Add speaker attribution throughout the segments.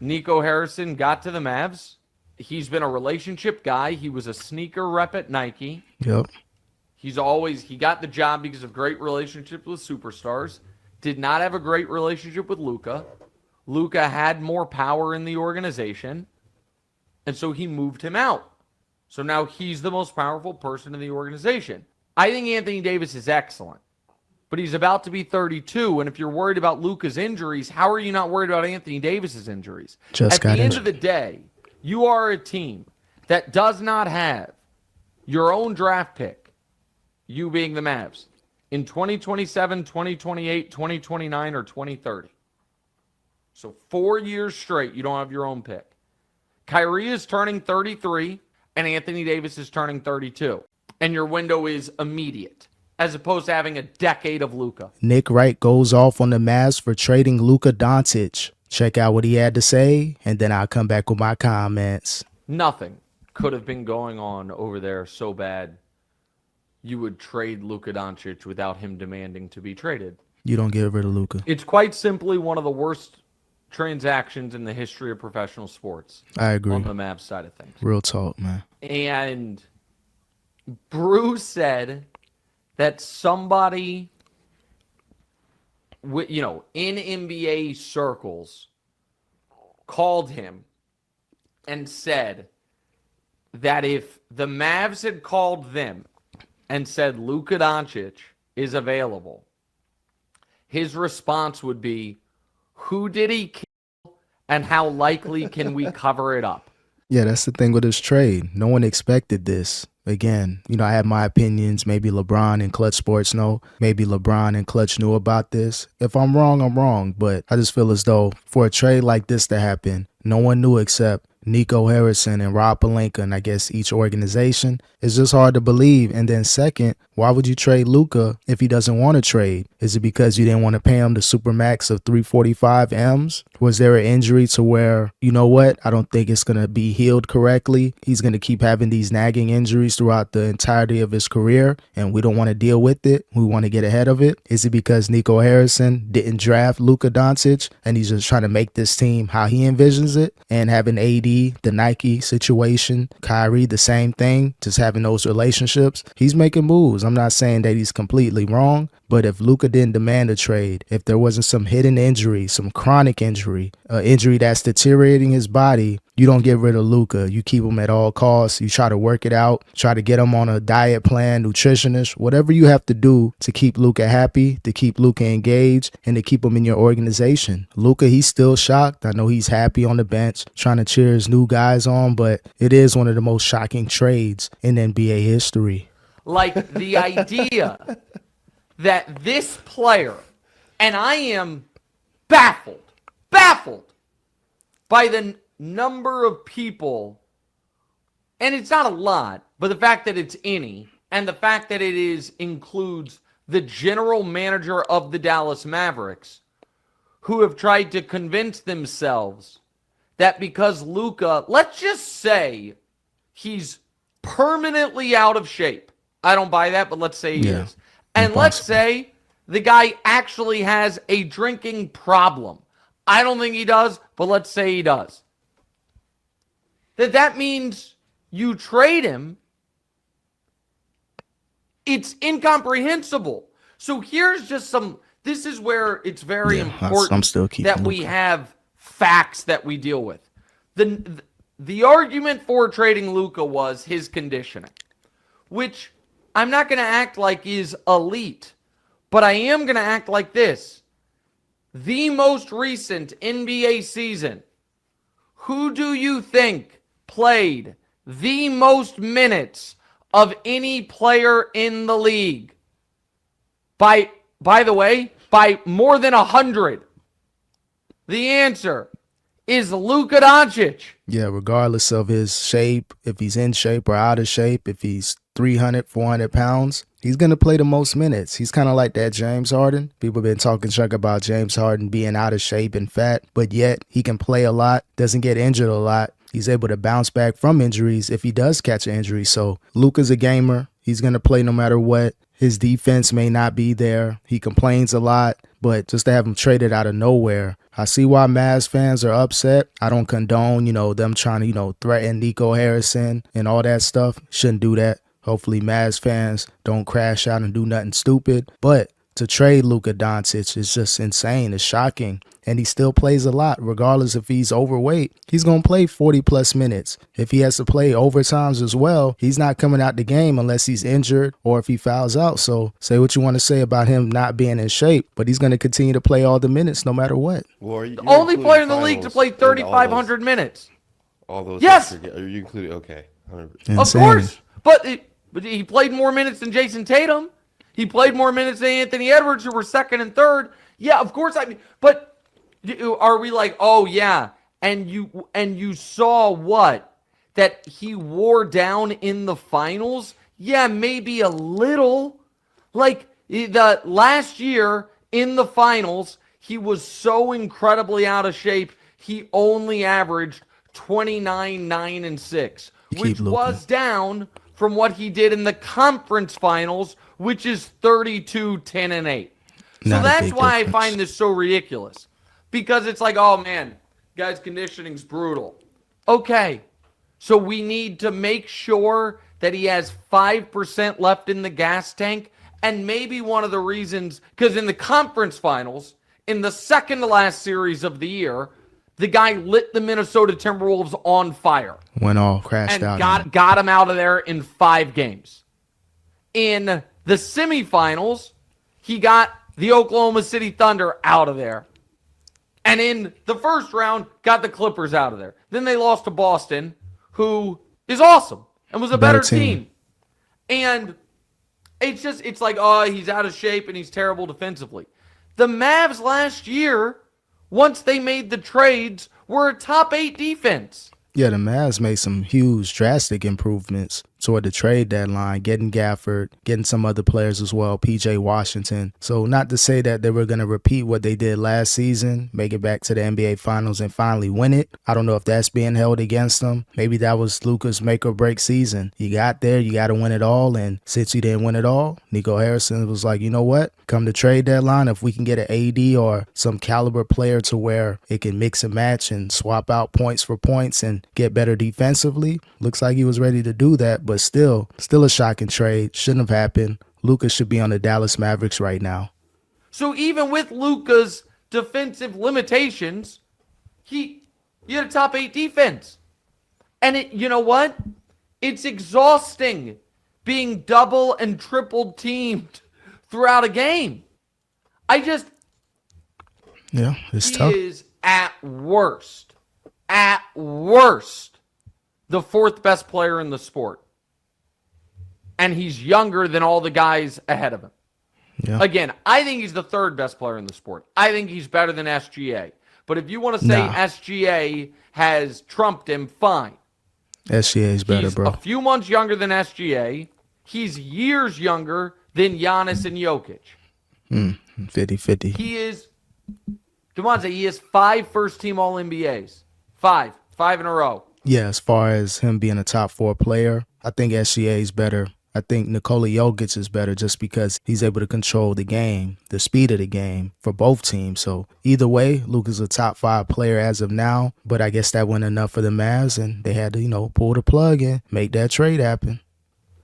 Speaker 1: Nico Harrison got to the Mavs. He's been a relationship guy. He was a sneaker rep at Nike.
Speaker 2: Yep.
Speaker 1: He got the job because of great relationships with superstars. Did not have a great relationship with Luka. Luka had more power in the organization, and so he moved him out. So now he's the most powerful person in the organization. I think Anthony Davis is excellent, but he's about to be 32, and if you're worried about Luka's injuries, how are you not worried about Anthony Davis's injuries? At the end of the day, you are a team that does not have your own draft pick, you being the Mavs, in 2027, 2028, 2029, or 2030. So 4 years straight, you don't have your own pick. Kyrie is turning 33, and Anthony Davis is turning 32. And your window is immediate, as opposed to having a decade of Luka.
Speaker 2: Nick Wright goes off on the Mavs for trading Luka Doncic. Check out what he had to say, and then I'll come back with my comments.
Speaker 1: Nothing could have been going on over there so bad you would trade Luka Doncic without him demanding to be traded.
Speaker 2: You don't get rid of Luka.
Speaker 1: It's quite simply one of the worst transactions in the history of professional sports.
Speaker 2: I agree.
Speaker 1: On the Mavs side of things.
Speaker 2: Real talk, man.
Speaker 1: And Bruce said that somebody, in NBA circles called him and said that if the Mavs had called them and said Luka Doncic is available, his response would be, who did he kill and how likely can we cover it up?
Speaker 2: Yeah, that's the thing with this trade. No one expected this. Again, I have my opinions. Maybe LeBron and Clutch Sports know. Maybe LeBron and Clutch knew about this. If I'm wrong, I'm wrong. But I just feel as though for a trade like this to happen, no one knew except Nico Harrison and Rob Pelinka, and I guess each organization. It's just hard to believe. And then second, why would you trade Luka if he doesn't want to trade? Is it because you didn't want to pay him the supermax of 345 M's? Was there an injury to where, you know what, I don't think it's going to be healed correctly. He's going to keep having these nagging injuries throughout the entirety of his career, and we don't want to deal with it. We want to get ahead of it. Is it because Nico Harrison didn't draft Luka Doncic and he's just trying to make this team how he envisions it? And having AD, the Nike situation, Kyrie, the same thing, just having those relationships. He's making moves. I'm not saying that he's completely wrong, but if Luka didn't demand a trade, if there wasn't some hidden injury, some chronic injury, injury that's deteriorating his body, you don't get rid of Luka. You keep him at all costs. You try to work it out, try to get him on a diet plan, nutritionist, whatever you have to do to keep Luka happy, to keep Luka engaged, and to keep him in your organization. Luka, he's still shocked. I know he's happy on the bench, trying to cheer his new guys on, but it is one of the most shocking trades in NBA history.
Speaker 1: Like the idea that this player, and I am baffled by the number of people, and it's not a lot, but the fact that it's any, and the fact that it includes the general manager of the Dallas Mavericks, who have tried to convince themselves that because Luka, let's just say he's permanently out of shape. I don't buy that, but let's say he is. And let's say the guy actually has a drinking problem. I don't think he does, but let's say he does. That means you trade him. It's incomprehensible. So here's just this is where it's very important that we have facts that we deal with. The argument for trading Luka was his conditioning, which I'm not going to act like is elite, but I am going to act like this. The most recent NBA season, who do you think played the most minutes of any player in the league? By the way, by more than 100. The answer is Luka Doncic.
Speaker 2: Yeah, regardless of his shape, if he's in shape or out of shape, if he's 300, 400 pounds, he's going to play the most minutes. He's kind of like that James Harden. People have been talking junk about James Harden being out of shape and fat, but yet he can play a lot, doesn't get injured a lot. He's able to bounce back from injuries if he does catch an injury. So Luka's a gamer. He's going to play no matter what. His defense may not be there. He complains a lot, but just to have him traded out of nowhere, I see why Mavs fans are upset. I don't condone, them trying to, threaten Nico Harrison and all that stuff. Shouldn't do that. Hopefully Mavs fans don't crash out and do nothing stupid. But to trade Luka Doncic is just insane. It's shocking. And he still plays a lot, regardless if he's overweight. He's going to play 40-plus minutes. If he has to play overtimes as well, he's not coming out the game unless he's injured or if he fouls out. So say what you want to say about him not being in shape, but he's going to continue to play all the minutes no matter what.
Speaker 3: Well,
Speaker 1: the only player in the league to play 3,500 minutes.
Speaker 3: All those.
Speaker 1: Yes.
Speaker 3: Are you including? Okay. 100%.
Speaker 2: Insane.
Speaker 1: Of course. But he played more minutes than Jason Tatum. He played more minutes than Anthony Edwards, who were second and third. Yeah, of course. But are we like, oh yeah, and you saw what? That he wore down in the finals? Yeah, maybe a little. Like the last year in the finals, he was so incredibly out of shape. He only averaged 29, 9, and 6, which was down from what he did in the conference finals, which is 32, 10, and 8. So that's why I find this so ridiculous. Because it's like, oh man, guy's conditioning's brutal. Okay, so we need to make sure that he has 5% left in the gas tank. And maybe one of the reasons, because in the conference finals, in the second to last series of the year, the guy lit the Minnesota Timberwolves on fire.
Speaker 2: Went all crashed
Speaker 1: and
Speaker 2: out.
Speaker 1: Got him out of there in 5 games. In the semifinals, he got the Oklahoma City Thunder out of there. And in the first round, got the Clippers out of there. Then they lost to Boston, who is awesome and was a better team. And it's like, oh, he's out of shape and he's terrible defensively. The Mavs last year, once they made the trades, were a top 8 defense.
Speaker 2: Yeah, the Mavs made some huge, drastic improvements toward the trade deadline, getting Gafford, getting some other players as well, PJ Washington. So not to say that they were going to repeat what they did last season, make it back to the NBA Finals and finally win it. I don't know if that's being held against them. Maybe that was Luka's make or break season. You got there, you got to win it all. And since you didn't win it all, Nico Harrison was like, you know what? Come the trade deadline, if we can get an AD or some caliber player to where it can mix and match and swap out points for points and get better defensively, looks like he was ready to do that. But still a shocking trade. Shouldn't have happened. Luka should be on the Dallas Mavericks right now.
Speaker 1: So even with Luka's defensive limitations, he had a top 8 defense. And you know what? It's exhausting being double and triple teamed throughout a game.
Speaker 2: Yeah, it's tough.
Speaker 1: He is at worst, the 4th best player in the sport. And he's younger than all the guys ahead of him. Yeah. Again, I think he's the 3rd best player in the sport. I think he's better than SGA. But if you want to say SGA has trumped him, fine.
Speaker 2: SGA is better,
Speaker 1: he's
Speaker 2: bro.
Speaker 1: A few months younger than SGA. He's years younger than Giannis and Jokic.
Speaker 2: 50-50.
Speaker 1: He is, Demonte, he has 5 first-team All-NBAs. 5 in a row.
Speaker 2: Yeah, as far as him being a top 4 player, I think SGA is better. I think Nikola Jokic is better just because he's able to control the game, the speed of the game for both teams. So either way, Luka's a top 5 player as of now, but I guess that wasn't enough for the Mavs, and they had to, pull the plug and make that trade happen.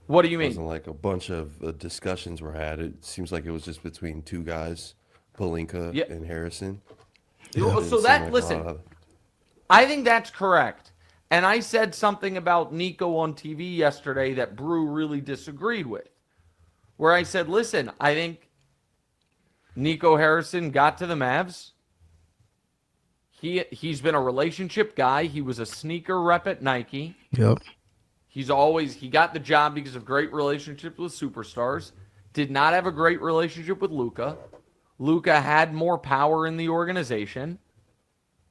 Speaker 1: What do you mean?
Speaker 3: It wasn't like a bunch of discussions were had. It seems like it was just between 2 guys, Pelinka and Harrison.
Speaker 1: Yeah. So listen, I think that's correct. And I said something about Nico on TV yesterday that Brew really disagreed with, where I said, listen, I think Nico Harrison got to the Mavs. He's been a relationship guy. He was a sneaker rep at Nike.
Speaker 2: Yep.
Speaker 1: He got the job because of great relationships with superstars. Did not have a great relationship with Luka. Luka had more power in the organization.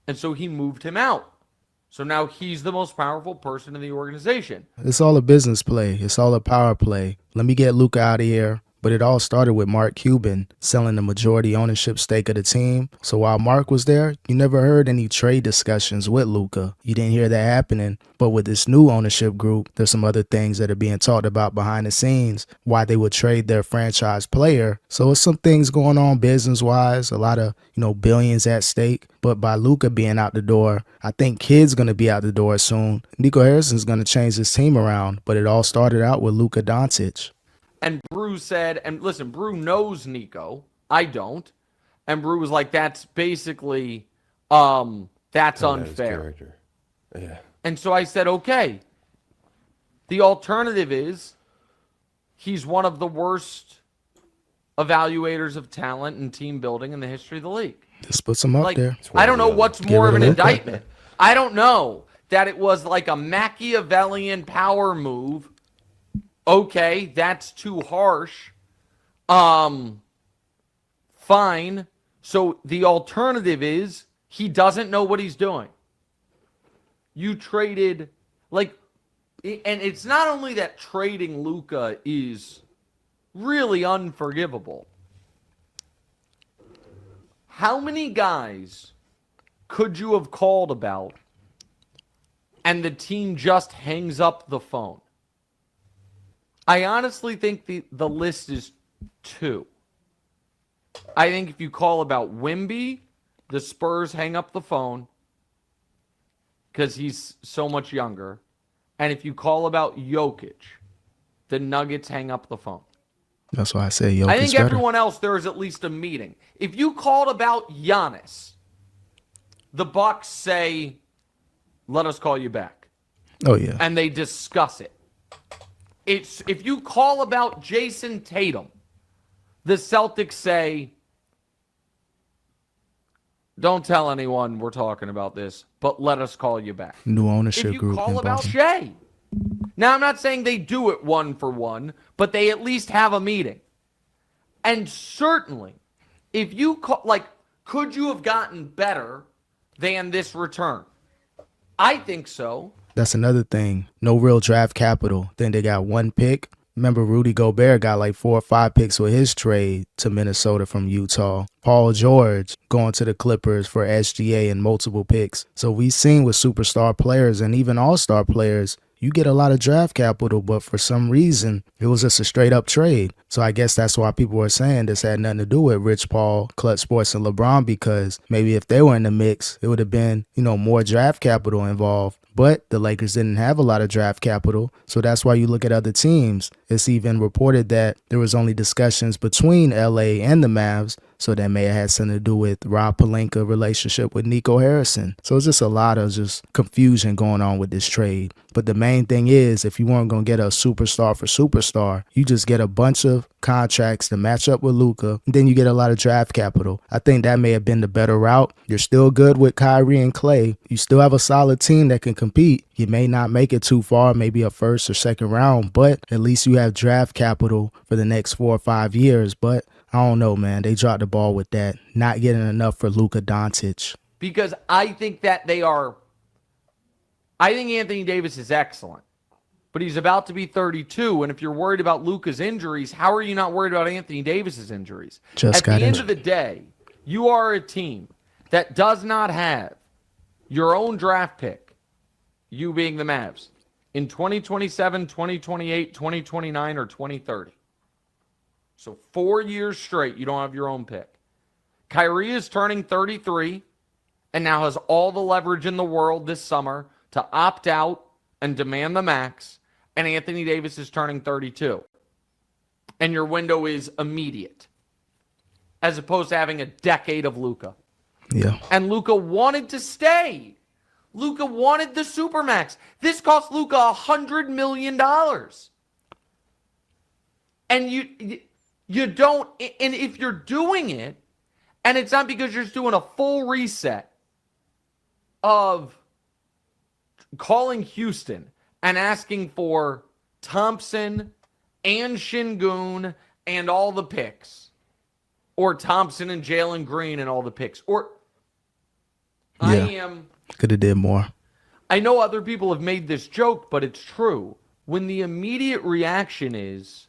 Speaker 1: And so he moved him out. So now he's the most powerful person in the organization.
Speaker 2: It's all a business play. It's all a power play. Let me get Luka out of here. But it all started with Mark Cuban selling the majority ownership stake of the team. So while Mark was there, you never heard any trade discussions with Luka. You didn't hear that happening. But with this new ownership group, there's some other things that are being talked about behind the scenes, why they would trade their franchise player. So it's some things going on business-wise, a lot of, billions at stake. But by Luka being out the door, I think Kid's going to be out the door soon. Nico Harrison's going to change his team around. But it all started out with Luka Doncic.
Speaker 1: And Brew said, and listen, Brew knows Nico. I don't. And Brew was like, that's basically, that's unfair.
Speaker 3: Character. Yeah.
Speaker 1: And so I said, okay. The alternative is he's one of the worst evaluators of talent and team building in the history of the league.
Speaker 2: Just puts him up there.
Speaker 1: I don't know what's more of an indictment. I don't know that it was like a Machiavellian power move. Okay, that's too harsh. Fine. So the alternative is he doesn't know what he's doing. You traded, and it's not only that trading Luka is really unforgivable. How many guys could you have called about and the team just hangs up the phone? I honestly think the list is 2. I think if you call about Wemby, the Spurs hang up the phone because he's so much younger. And if you call about Jokic, the Nuggets hang up the phone.
Speaker 2: That's why I say Jokic.
Speaker 1: I think everyone else, there is at least a meeting. If you called about Giannis, the Bucks say, let us call you back.
Speaker 2: Oh, yeah.
Speaker 1: And they discuss it. It's if you call about Jason Tatum, the Celtics say, don't tell anyone we're talking about this, but let us call you back.
Speaker 2: New ownership group.
Speaker 1: If you call about Shea. Now, I'm not saying they do it 1-for-1, but they at least have a meeting. And certainly, if you call, could you have gotten better than this return? I think so.
Speaker 2: That's another thing. No real draft capital. Then they got 1 pick. Remember, Rudy Gobert got 4 or 5 picks with his trade to Minnesota from Utah. Paul George going to the Clippers for SGA and multiple picks. So we've seen with superstar players and even all-star players, you get a lot of draft capital, but for some reason, it was just a straight-up trade. So I guess that's why people are saying this had nothing to do with Rich Paul, Clutch Sports, and LeBron, because maybe if they were in the mix, it would have been, more draft capital involved. But the Lakers didn't have a lot of draft capital, so that's why you look at other teams. It's even reported that there was only discussions between LA and the Mavs, so that may have had something to do with Rob Pelinka relationship with Nico Harrison. So it's just a lot of confusion going on with this trade. But the main thing is, if you weren't going to get a superstar for superstar, you just get a bunch of contracts to match up with Luka, and then you get a lot of draft capital. I think that may have been the better route. You're still good with Kyrie and Clay. You still have a solid team that can compete. You may not make it too far, maybe a first or second round, but at least you have draft capital for the next 4 or 5 years. But I don't know, man. They dropped the ball with that. Not getting enough for Luka Doncic.
Speaker 1: Because I think that I think Anthony Davis is excellent. But he's about to be 32, and if you're worried about Luka's injuries, how are you not worried about Anthony Davis's injuries? At the end of the day, you are a team that does not have your own draft pick, you being the Mavs, in 2027, 2028, 2029, or 2030. So 4 years straight, you don't have your own pick. Kyrie is turning 33 and now has all the leverage in the world this summer to opt out and demand the max. And Anthony Davis is turning 32. And your window is immediate, as opposed to having a decade of Luka.
Speaker 2: Yeah.
Speaker 1: And Luka wanted to stay. Luka wanted the Supermax. This cost Luka $100 million. And you don't, and if you're doing it, and it's not because you're just doing a full reset of calling Houston and asking for Thompson and Şengün and all the picks, or Thompson and Jalen Green and all the picks, or
Speaker 2: could have did more.
Speaker 1: I know other people have made this joke, but it's true. When the immediate reaction is,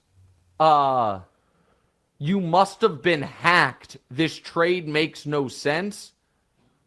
Speaker 1: you must have been hacked. This trade makes no sense.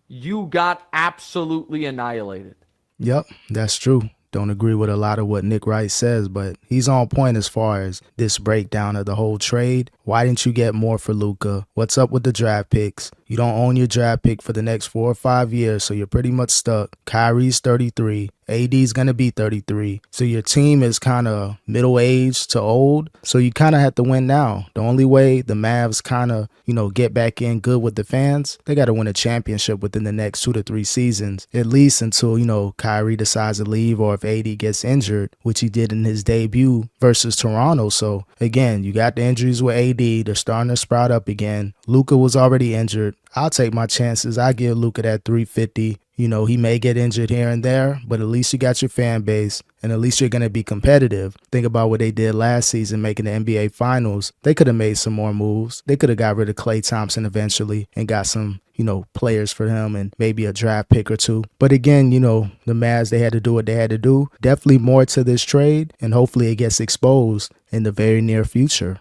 Speaker 1: You got absolutely annihilated.
Speaker 2: Yep, that's true. Don't agree with a lot of what Nick Wright says, but he's on point as far as this breakdown of the whole trade. Why didn't you get more for Luka? What's up with the draft picks? You don't own your draft pick for the next 4 or 5 years, so you're pretty much stuck. Kyrie's 33. AD's going to be 33. So your team is kind of middle-aged to old, so you kind of have to win now. The only way the Mavs kind of, get back in good with the fans, they got to win a championship within the next 2 to 3 seasons, at least until, Kyrie decides to leave or if AD gets injured, which he did in his debut versus Toronto. So, again, you got the injuries with AD. They're starting to sprout up again. Luka was already injured. I'll take my chances. I give Luka that 350. He may get injured here and there, but at least you got your fan base, and at least you're going to be competitive. Think about what they did last season, making the NBA Finals. They could have made some more moves. They could have got rid of Klay Thompson eventually and got some, players for him and maybe a draft pick or two. But again, the Mavs, they had to do what they had to do. Definitely more to this trade, and hopefully it gets exposed in the very near future.